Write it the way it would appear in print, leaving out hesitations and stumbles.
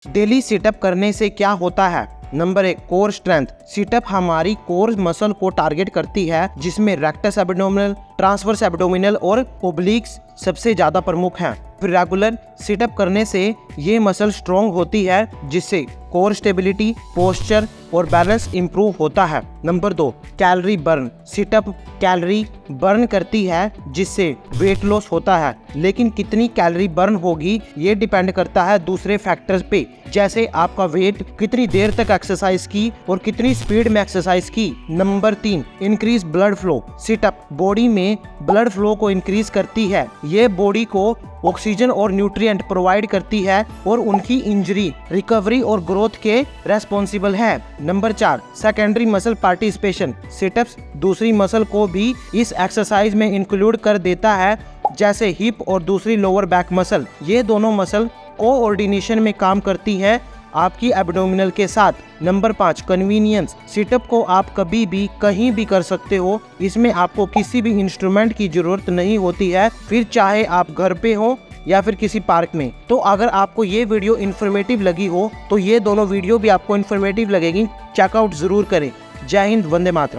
Daily sit-up करने से क्या होता है? Number 1, core strength. सिटअप हमारी कोर मसल को टारगेट करती है, जिसमें रेक्टस एब्डोमिनल, ट्रांसवर्स एब्डोमिनल और ओब्लिक्स सबसे ज्यादा प्रमुख हैं। फिर रेगुलर सिटअप करने से ये मसल स्ट्रॉन्ग होती है, जिससे कोर स्टेबिलिटी, पोस्चर और बैलेंस इंप्रूव होता है। Number 2, calorie burn. Sit up calorie burn करती है, जिससे वेट लॉस होता है, लेकिन कितनी कैलोरी बर्न होगी ये डिपेंड करता है दूसरे फैक्टर्स पे, जैसे आपका वेट, कितनी देर तक एक्सरसाइज की और कितनी स्पीड में एक्सरसाइज की। Number 3, increase blood flow. Sit up body में ब्लड फ्लो को इंक्रीज करती है। ये बॉडी को ऑक्सीजन और न्यूट्रिएंट प्रोवाइड करती है और उनकी इंजरी, रिकवरी और ग्रोथ के रेस्पॉन्सिबल है। Number 4, secondary muscle participation. Sit-ups दूसरी मसल को भी इस एक्सरसाइज में इंक्लूड कर देता है, जैसे हिप और दूसरी लोअर बैक मसल। ये दोनों मसल कोऑर्डिनेशन में काम करती है आपकी एब्डोमिनल के साथ। Number 5, convenience. सिटअप को आप कभी भी कहीं भी कर सकते हो। इसमें आपको किसी भी इंस्ट्रूमेंट की जरूरत नहीं होती है, फिर चाहे आप घर पे हो या फिर किसी पार्क में। तो अगर आपको ये वीडियो इन्फॉर्मेटिव लगी हो तो ये दोनों वीडियो भी आपको इन्फॉर्मेटिव लगेगी, चेकआउट जरूर करें। जय हिंद, वंदे मातरम।